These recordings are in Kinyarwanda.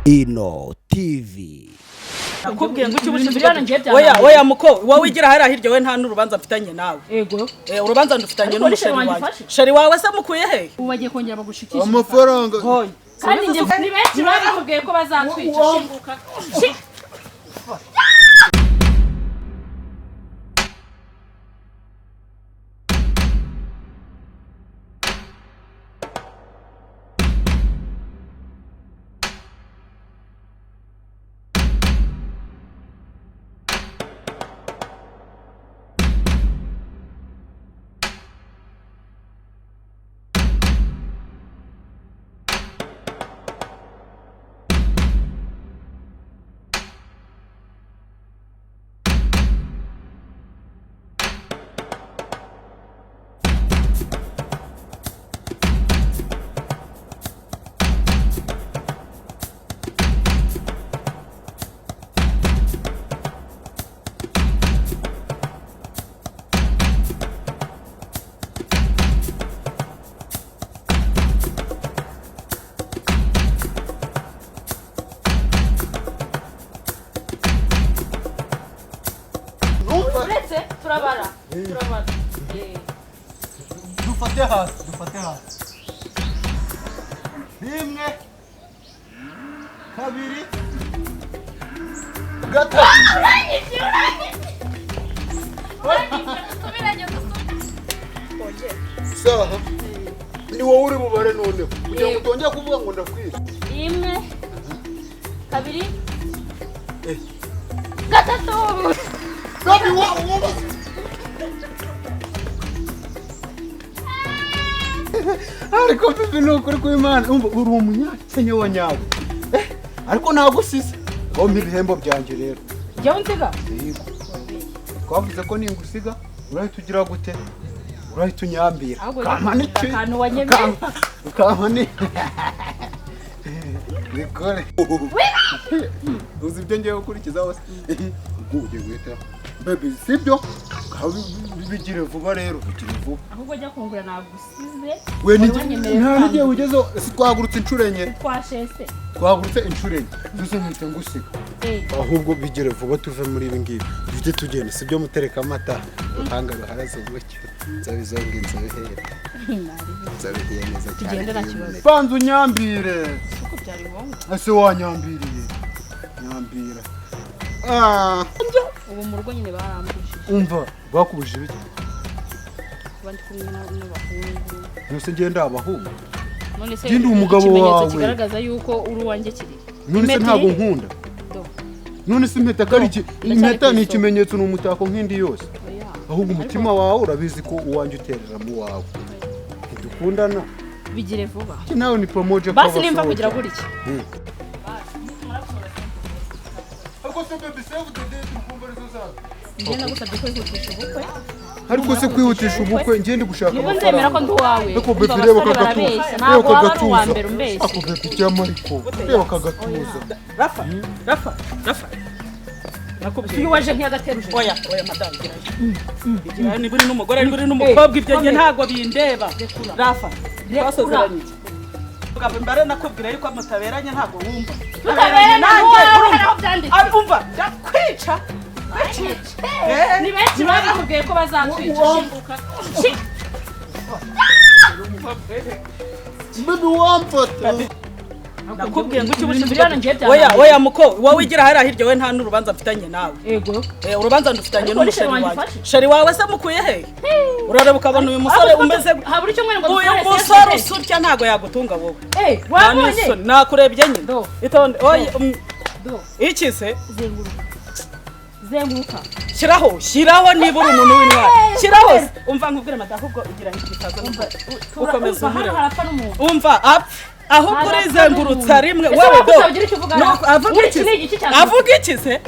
INO TV. Nakubwiye ngo cy'ubushize oya muko wowe igira hari ahiryo we nta n'urubanza mfitanye nawe. Yego. Urubanza ndufitanye n'umusheri wawe. Sheri wawe se mukuye he? Ubagiye kongera bagushikisha amafaranga. Kandi nje ni benshi babikubwiye ko bazatwica shinguka. Turabara. Dufate hasi. Rimwe, kabiri, gatatu. Saha. Ni wowe uri bubare noneho. Kugira ngo utongera kuvuga ngo ndakwira. Rimwe, kabiri, gatatu. Baby, what? Ariko bibi no kuri kw'Imana umva uri umunyakenya wa nyawe. Ariko nagusize. Bombi ibihembo byanje rero. Jya unsiga? Yego. Twavuze ko ningusiga urahita ugira gute? Urahita unyambira. Kamani cyo. Kantu wanyemeye. Kamani. Nikore. Uzi ibyo ngiye gukurikiza hose. Ugiye guhita. Baby, sibyo? Bigire vuba rero, bigire vuba. Ahubwo jya kungura nagusize. We nta n'igihe ugezeho twagurutse inshuro enye. Twashese. Twagurutse inshuro enye. Duze nkite ngusiga. Ahubwo bigire vuba tuve muri ibi ngibi. Tujye tugenda, sibyo mutereka amata. Ruhanga ruharaze ubwacyo. Nzabizonga inzabihera. Nzabihiye neza cyane. Tugende na kibazo. Banza unyambire. Uko byari ngombwa. Ase wanyambiriye. Nyambira. Ubu mu rugo nyine barambuje. Umva bakubuje ibiki? Bandi kumwe n'abahungu. Nose ngenda abahungu. None se Ndi umugabo wawe. Kigaragaza yuko uri wanjye kiri. None se ntabwo nkunda. None se impeta kari iki? Impeta ni ikimenyetso n'umutako nk'indi yose. Ahubwo umutima wawe urabizi ko uwanjye uterera mu wawe. Dukundana. Bigire vuba. Nawe ni promoje kwa basi nimba kugira guri iki. Ngenda gusabye ko kwihutisha ubukwe. Ariko se kwihutisha ubukwe ngende gushaka amafaranga. Ndemera ko nduwawe. Ariko bebe reba kagatuza. Ntabwo waba uwa mbere umbeshye. Ako bebe cyamariko. Reba kagatuza. Rafa. Nakubwiye waje nk'agateruje. Oya madame gira. Ni buri n'umugore ni buri n'umukobwa ibyo nge ntago bindeba. Rafa. Twasozeranye. Ugamba mbare nakubwira yuko mutaberanye ntago wumva. Tutaberanye nanjye urumva byanditse. Abumva ndakwica. Ni benshi babikubwiye ko bazatwica shinguka. Baby wamfata. Nakubwiye ngo cy'ubushize oya muko wowe igira hari ahiryo we nta n'urubanza mfitanye nawe. Yego. Urubanza ndufitanye n'umusheri wawe. Sheri wawe se mukuye he? Urareba ukabona uyu musore umeze habura icyo mwene ngo uyu musore usurya ntago yagutunga wowe. Wabonye? Nakurebye nyine. Itonde oya iki se? Zenguruka. Shiraho nibura umuntu w'intwari. Shiraho. Umva nkubwire mata ahubwo ugira nk'ikitazo umva. Ukomeza umure. Umva ahubwo urezengurutsa rimwe wewe do. Avuga iki se?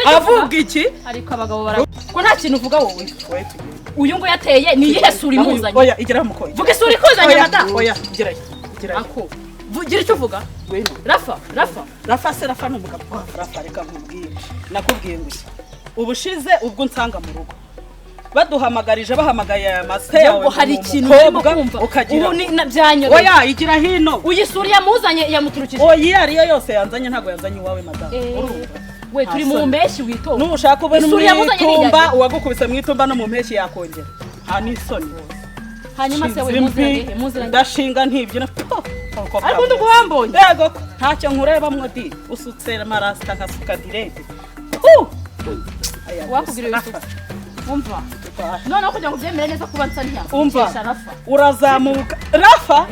Avuga iki? Ariko abagabo bara ko nta kintu uvuga wowe. Uyu ngo yateye ni yihe suri muzanye? Oya igera mu koyi. Vuga suri kuzanye mata. Oya igera. Ako. Vugira icyo uvuga. Rafa se Rafa n'umugabo. Rafa reka nkubwire. Nakubwiye ngo ubushize ubwo nsanga mu rugo. baduhamagarije bahamagaye amasite yawe ngo hari ikintu urimo kumva ukagira ubu nabyanyoye oya igira hino uyisuriye yamuzanye yamuturukije oya ariyo yose yanzanye ntabwo yanzanye iwawe madamu urumva we turi mu mpeshyi wito nushaka ube mu itumba uwagukubise mu itumba no mu mpeshyi yakongera nta n'isoni hanyuma se we muziranye ndashinga ntibyina ariko nduguhambonye yego ntacyo nkurebamwo di usutse amarasta nkasuka direde wakubwira ibifuza umva noneho kugira ngo ubyemere neza kuba nsa ntiya umva urazamuka rafa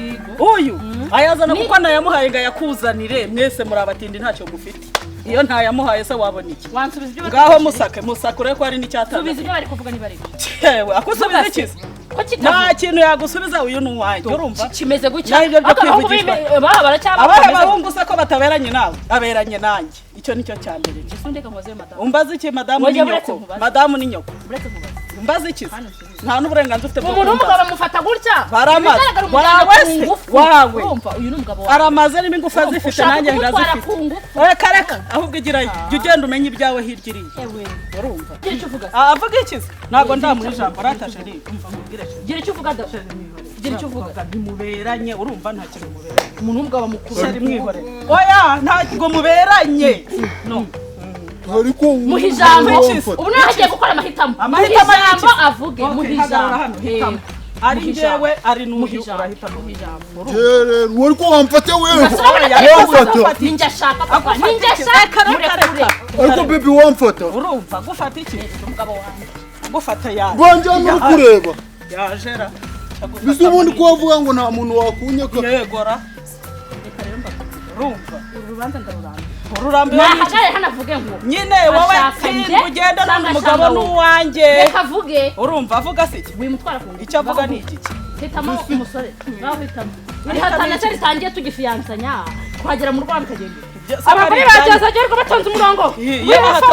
uyu ayazana kuko nayamuhaye ngo yakuzanire mwese muri abatindi ntacyo gufite iyo ntayamuhaye se wabona iki wansubiza ibyo ngaho musakure ko ari n'icyatanu subiza ibyo bari kuvuga ni bari yewe akusubiza iki nta kintu yagusubiza uyu ni uwanjye urumva kimeze gutya baha baracyaba bahungu se ko bataberanye nawe aberanye nanjye icyo nicyo cya mbere umbaze iki madamu ni nyoko madamu ni nyoko umbaze iki nta n'uburenganzira ufite bwo umuntu w'umugabo amufata gutya baramaze wawe uyu ni umugabo wawe aramaze n'imi ngufa zifite nanjye ndazifite reka ahubwo igirayo jya ugenda umenye ibyawe hirya iriya urumva avuga iki ntabwo ndamuha ijambo ratashe ri umva mubwire gira icyo uvuga dashe gira icyo uvuga ntimuberanye urumva nta kintu muberanye umuntu w'umugabo mukuru ari mwihore oya ntabwo muberanye no ariko muhijambo ubu nagiye gukora amahitamo muhijambo avuge muhijambo ari njyewe ari n'uyu urahitamo wari ko wamfata wewe wamfata ninjye ashaka ninjye ashaka ariko baby wamfata urumva gufata iki umugabo wanjye gufata yaje banjye no kureba yajera bizi ubundi ko wavuga ngo nta muntu wakunyaka yegora reka rero urumva urubanza ndaruramba ururambiwe nahagare hanavuge ngo nyine wowe ugenda n'umugabo n'uwanjye reka avuge urumva avuga se iki wimutwara ku icyo avuga ni iki hitamo umusore nawe hitamo iri hatana cyari tangiye tugifiyansanya kuhagera mu Rwanda kagenda abagore bageze ariko batonze umurongo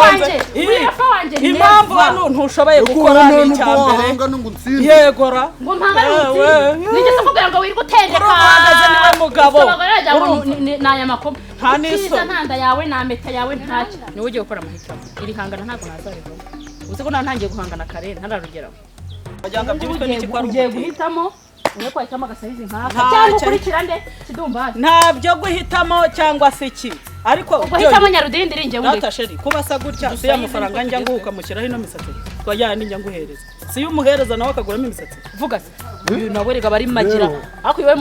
wanje impamvu hano ntushoboye gukora n'icyambere yegora ngo mpangane nigeze kugira ngo wirwe utendeka uhagaze niwe mugabo naya makoma nta n'iso ntanda yawe na meta yawe ntacyo niwe ugiye gukora amahitamo iri hangana ntabwo nazarivamo uzi ko ntangiye guhangana kare ntararugeraho bajyanga by'ibitwe n'iki kwa ugiye guhitamo ugiye kwahitamo agasayizi nkaka cyangwa ukurikira nde kidumbazi ntabyo guhitamo cyangwa se iki ariko guhitamo nyarudindi rinjye wundi natasheri kuba sa gutya si amafaranga njya nguhuka mushyiraho ino misatsi twajyana njya nguhereza si y'umuhereza nawe akaguramo imisatsi vuga se uyu nawe rega bari magira ariko iwe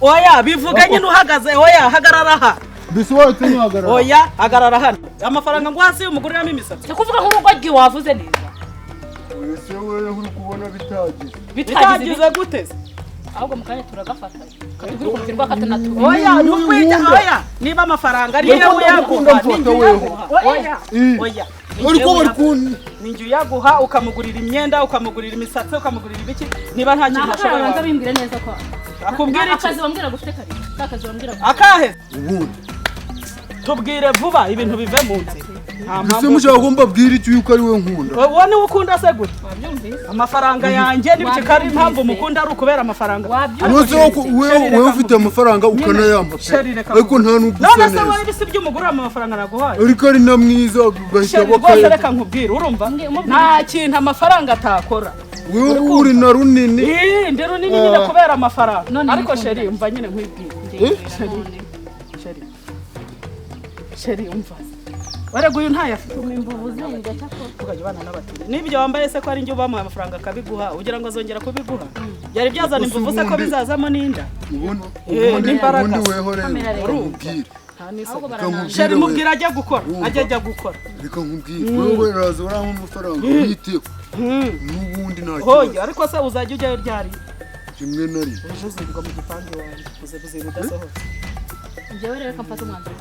oya bivuga nyine uhagaze oya hagarara aha bisi wowe tunuhagarara oya hagarara hano amafaranga ngo hasi y'umuguriramo imisatsi cyo kuvuga nk'urugoryi wavuze neza ese wewe uri kubona bitagize gute ahubwo mukanya turagafata katubwira ukuntu rwa katanatu oya nukwita oya niba amafaranga ari yewe uyaguha oya ariko bari kun ninjye uyaguha ukamugurira imyenda ukamugurira imisatsi ukamugurira ibiki niba nta kintu ashobora nza bimbwira neza ko akubwira iki akazi wambwira gufite kare akazi wambwira akahe ubundi tubwire vuba ibintu bive mu nzira bise mushaka ko mbabwira iki yuko ari we nkunda wowe niwe ukunda se gute amafaranga yanjye n'ibiki kari impamvu mukunda ari ukubera amafaranga nose wewe ufite amafaranga ukanayamba ariko nta n'ugusa neza none se wowe ibisi by'umugore amafaranga naguhaye ariko ari na mwiza ugahita rwose reka nkubwire urumva nta kintu amafaranga atakora wewe uri na runini ndi runini nyine kubera amafaranga ariko sheri umva nyine nkwibwire sheri umva warega uyu ntayafite umwimbuzi ngacyo tukajya bana n'abatire nibyo wambaye se ko ari njye ubamuha amafaranga akabiguha ugira ngo azongera kubiguha byari byazana imvuvu se ko bizazamo n'inda n'imbaraga ubundi weho rero nkubwire sheri mubwira ajya gukora ajya gukora reka nkubwire wewe raza urampa amafaranga uyiteho n'ubundi nta kibazo ariko se uzajya ujyayo ryari kimwe na rimwe ejo uzirwa mu gipangu iwanjye uze udasohotse njyewe rero ko mfata umwanzuro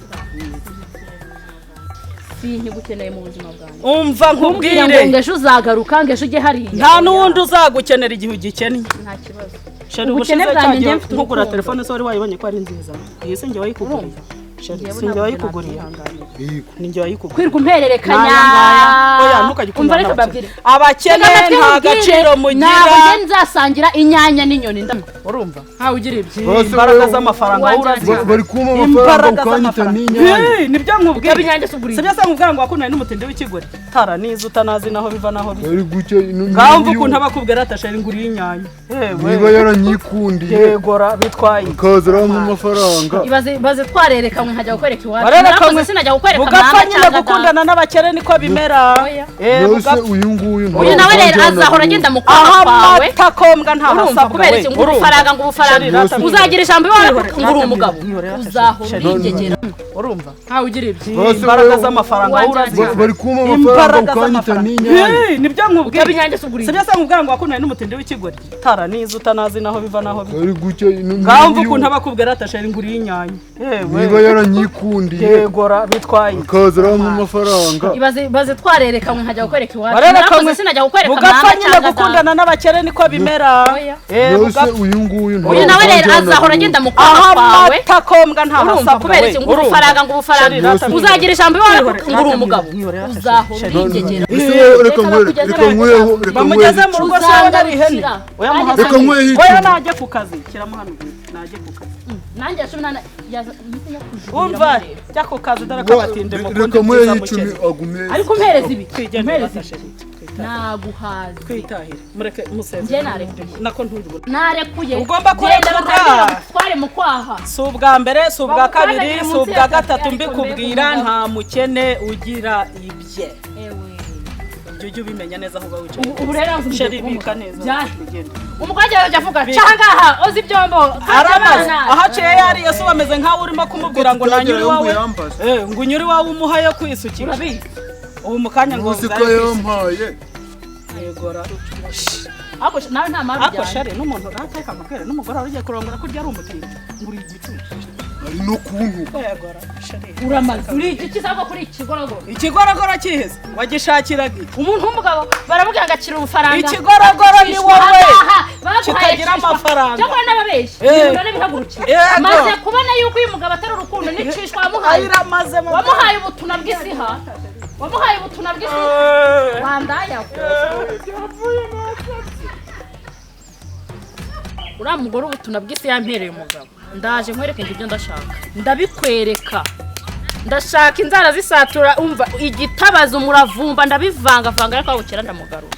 sinkigukeneye mu buzima bwanjye umva nkubwire ngo ejo uzagaruka ngo ejo ujye hariya nta n'uwundi uzagukenera igihe ugikennye nta kibazo sheri ubushize cyagiye nkugura telefone se wari wayibonye ko ari nziza iyi se njye wayikuguriye sinjye wayikuguriye ninjye wayikuguriye kwirwa umpererekanya oya ntukagikunda umva reka babwire abakene nta gaciro mugira ntabwo nzasangira inyanya n'inyoni urumva ntawe ugira ibyo imbaraga z'amafaranga urazi bari kuma amafaranga ukanyita n'inyanya nibyo nkubwira inyange suguriye sibyo se nkubwira ngo wakunanye n'umutindi w'ikigori tara nizo utanazi naho biva naho biva bari gucya ngaho mvuga ukuntu abakubwira atashari nguriye inyanya niba yaranyikundiye yegora bitwaye ukazira mu mafaranga ibaze twarerekanwe nkajya gukwereka iwacu warerekanwe sinajya gukwereka mama nyine gukundana n'abakene niko bimera yose uyu nawe rero azahora agenda mu kwaha kwawe takombwa nta urumva kubera iki ngo ubufaranga uzagira ijambo iwawe ngo uri umugabo uzahora ubigegera urumva ntawe ugira ibyo imbaraga z'amafaranga urazi bari kuma amafaranga ukanyita n'inyanya nibyo nkubwira inyange suguriye sibyo se nkubwira ngo wakunanye n'umutindi w'ikigori tara nizo utanazi naho biva naho biva bari gucya ngaho mvuga ukuntu abakubwira atashari nguriye inyanya niba yaranyikundiye yegora bitwaye ukazira mu mafaranga ibaze twarerekanwe nkajya gukwereka iwacu warerekanwe sinajya gukwereka mugapfa nyine gukundana n'abakene niko bimera yose uyu nawe rero azahora agenda mu kwaha kwawe takombwa nta urumva kubera iki ngo ubufaranga uzagira ijambo iwawe ngo uri umugabo uzahora ubigegera reka nkweho bamugeze mu rugo se ari ihene reka nkweho oya najye ku kazi kiramuhano najye ku kazi nanjye ashobora umva jya ku kazi dore ko batinde mu kundi reka nkweho icumi agume ariko mpereza ibi mpereza naguhaze kwitahira mureke museze njye narekuye nako ntubibona narekuye ugomba kurekura twari mu kwaha si ubwa mbere si ubwa kabiri si ubwa gatatu mbikubwira nta mukene ugira ibye ujye ubimenya neza aho uba wicaye ubu rero sheri bika neza umukobwa yawe avuga cangaha ozi ibyombo aramaze aho aciye yariye se bameze nkaho urimo kumubwira ngo nanyuri wawe ngo unyuri wawe umuha yo kwisukira ubu mu kanya ngo uziko yampaye yegora ako nawe nta mabi ako sheri n'umuntu rateka amabwire n'umugore wari ugiye kurongora kurya ari umutindi nguri igicucu ari no kuntu yegora sheri uramaze uri ikizako kuri ikigorogoro ikigorogoro kiheze wagishakiraga umuntu w'umugabo baramubwira ngo akira ubufaranga ikigorogoro ni wowe kitagira amafaranga cyangwa n'ababeshi none bihagurukira maze kubona yuko uyu mugabo atari urukundo nicishwa wamuhaye ubutuna bw'isiha wamuhaye ubutuna bw'isiha wandaya uriya mugore ubutuna bw'isi yampereye umugabo ndaje nkwereke ibyo ndashaka ndabikwereka ndashaka inzara zisatura umva igitabaza umuravumba ndabivangavanga ariko aho bukera ndamugarura